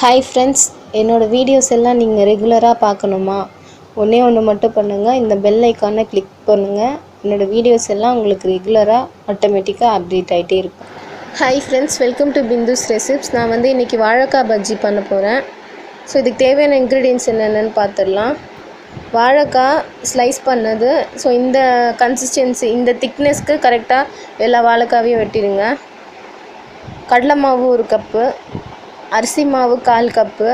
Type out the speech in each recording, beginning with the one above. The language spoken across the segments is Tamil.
ஹாய் ஃப்ரெண்ட்ஸ், என்னோடய வீடியோஸ் எல்லாம் நீங்கள் ரெகுலராக பார்க்கணுமா? ஒன்றே ஒன்று மட்டும் பண்ணுங்கள், இந்த பெல் ஐக்கானை கிளிக் பண்ணுங்கள். என்னோடய வீடியோஸ் எல்லாம் உங்களுக்கு ரெகுலராக ஆட்டோமேட்டிக்காக அப்டேட் ஆகிட்டே இருக்கும். Hi friends, welcome to Bindu's receipts. நான் இன்றைக்கி வாழைக்காய் பஜ்ஜி பண்ண போகிறேன். ஸோ இதுக்கு தேவையான இன்க்ரீடியன்ஸ் என்னென்னு பார்த்துடலாம். வாழைக்காய் ஸ்லைஸ் பண்ணது. ஸோ இந்த கன்சிஸ்டன்சி, இந்த திக்னஸ்க்கு கரெக்டாக எல்லா வாழைக்காவையும் வெட்டிடுங்க. கடலை மாவு 1 கப்பு, அரிசி மாவு 1/4 cup,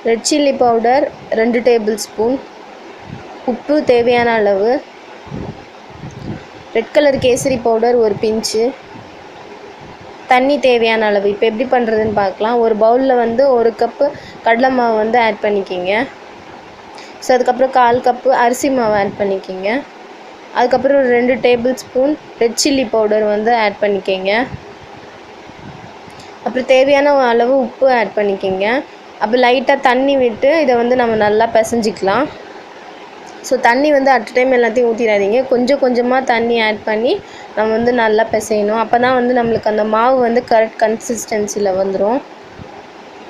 red chilli powder 2 table spoon, உப்பு தேவையான அளவு, ரெட் கலர் கேசரி பவுடர் 1 பிஞ்சு, தண்ணி தேவையான அளவு. இப்போ எப்படி பண்ணுறதுன்னு பார்க்கலாம். ஒரு பவுலில் 1 கப்பு கடலை மாவு ஆட் பண்ணிக்கிங்க. ஸோ அதுக்கப்புறம் 1/4 கப்பு அரிசி மாவு ஆட் பண்ணிக்கிங்க. அதுக்கப்புறம் 2 table spoon red chilli powder add பண்ணிக்கிங்க. அப்புறம் தேவையான அளவு உப்பு ஆட் பண்ணிக்கிங்க. அப்போ லைட்டாக தண்ணி விட்டு இதை நம்ம நல்லா பிசைஞ்சிக்கலாம். ஸோ தண்ணி அட் டைம் எல்லாத்தையும் ஊற்றிடாதீங்க. கொஞ்சம் கொஞ்சமாக தண்ணி ஆட் பண்ணி நம்ம நல்லா பிசையணும். அப்போ தான் நம்மளுக்கு அந்த மாவு கரெக்ட் கன்சிஸ்டன்சியில் வந்துடும்.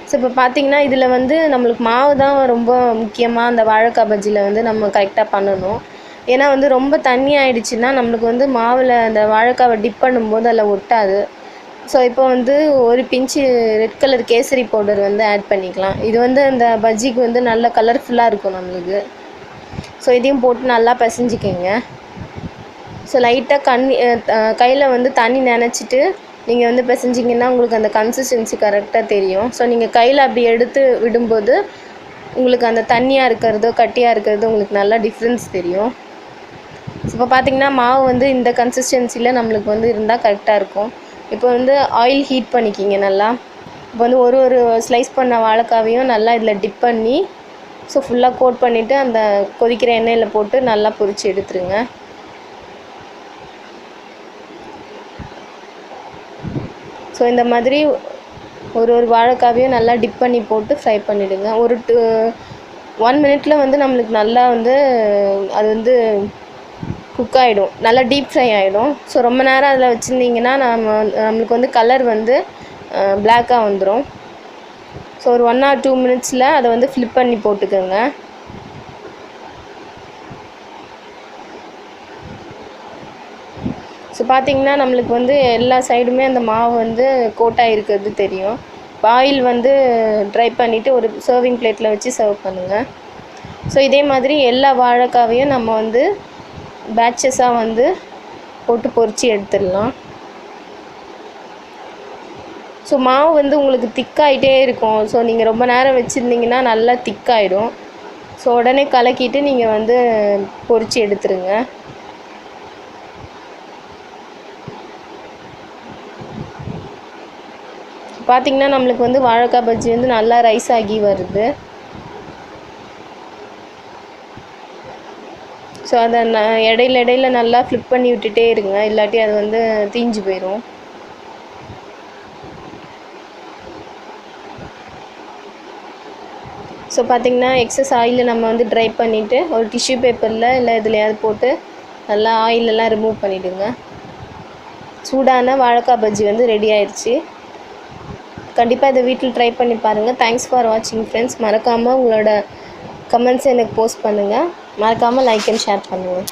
ஸோ இப்போ பார்த்திங்கன்னா இதில் நம்மளுக்கு மாவு தான் ரொம்ப முக்கியமாக அந்த வாழைக்காய் பஜ்ஜியில் நம்ம கரெக்டாக பண்ணணும். ஏன்னா ரொம்ப தண்ணி ஆகிடுச்சின்னா நம்மளுக்கு மாவில் அந்த வாழைக்காவை டிப் பண்ணும்போது அதில் ஒட்டாது. ஸோ இப்போ 1 pinch red colour kesari powder add பண்ணிக்கலாம். இது அந்த பஜ்ஜிக்கு நல்ல கலர்ஃபுல்லாக இருக்கும் நம்மளுக்கு. ஸோ இதையும் போட்டு நல்லா பிசைஞ்சிக்கங்க. ஸோ லைட்டாக கையில் தண்ணி நனைச்சிட்டு நீங்கள் பிசைஞ்சிங்கன்னா உங்களுக்கு அந்த கன்சிஸ்டன்சி கரெக்டாக தெரியும். ஸோ நீங்கள் கையில் அப்படி எடுத்து விடும்போது உங்களுக்கு அந்த தண்ணியாக இருக்கிறதோ கட்டியாக இருக்கிறதோ உங்களுக்கு நல்லா டிஃப்ரென்ஸ் தெரியும். இப்போ பார்த்திங்கன்னா மாவு இந்த கன்சிஸ்டன்சியில் நம்மளுக்கு இருந்தால் கரெக்டாக இருக்கும். இப்போ ஆயில் ஹீட் பண்ணிக்கிங்க நல்லா. இப்போ ஒரு ஸ்லைஸ் பண்ண வாழைக்காவையும் நல்லா இதில் டிப் பண்ணி ஸோ ஃபுல்லாக கோட் பண்ணிவிட்டு அந்த கொதிக்கிற எண்ணெயில் போட்டு நல்லா பொரித்து எடுத்துருங்க. ஸோ இந்த மாதிரி ஒரு வாழைக்காவையும் நல்லா டிப் பண்ணி போட்டு ஃப்ரை பண்ணிவிடுங்க. ஒரு 1 மினிட்டில் நம்மளுக்கு நல்லா அது குக் ஆகிடும், நல்லா டீப் ஃப்ரை ஆகிடும். ஸோ ரொம்ப நேரம் அதில் வச்சுருந்திங்கன்னா நம்மளுக்கு கலர் பிளாக்காக வந்துடும். ஸோ ஒரு 1 or 2 மினிட்ஸில் அதை ஃப்ளிப் பண்ணி போட்டுக்கோங்க. ஸோ பார்த்திங்கன்னா நம்மளுக்கு எல்லா சைடுமே அந்த மாவு கோட்டாக இருக்கிறது தெரியும். ஆயில் ட்ரை பண்ணிவிட்டு ஒரு சர்விங் பிளேட்டில் வச்சு சர்வ் பண்ணுங்கள். ஸோ இதே மாதிரி எல்லா வாழைக்காவையும் நம்ம பேட்சஸாக போட்டு பொரித்து எடுத்துடலாம். ஸோ மாவு உங்களுக்கு திக்காகிட்டே இருக்கும். ஸோ நீங்கள் ரொம்ப நேரம் வச்சுருந்திங்கன்னா நல்லா திக்காகிடும். ஸோ உடனே கலக்கிட்டு நீங்கள் பொரித்து எடுத்துருங்க. பார்த்திங்கன்னா நம்மளுக்கு வாழைக்காய் பஜ்ஜி நல்லா ரைஸ் ஆகி வருது. ஸோ அதை இடையில நல்லா ஃப்ளிப் பண்ணி விட்டுட்டே இருங்க, இல்லாட்டி அது தீஞ்சு போயிடும். ஸோ பார்த்திங்கன்னா எக்ஸஸ் ஆயிலை நம்ம ட்ரை பண்ணிவிட்டு ஒரு டிஷ்யூ பேப்பரில் இல்லை எதுலையாவது போட்டு நல்லா ஆயிலெல்லாம் ரிமூவ் பண்ணிவிடுங்க. சூடான வாழைக்காய் பஜ்ஜி ரெடி ஆயிடுச்சு. கண்டிப்பாக இதை வீட்டில் ட்ரை பண்ணி பாருங்கள். தேங்க்ஸ் ஃபார் வாட்சிங் ஃப்ரெண்ட்ஸ். மறக்காமல் உங்களோட கமெண்ட்ஸை எனக்கு போஸ்ட் பண்ணுங்கள். மறக்காமல் லைக் அண்ட் ஷேர் பண்ணுங்கள்.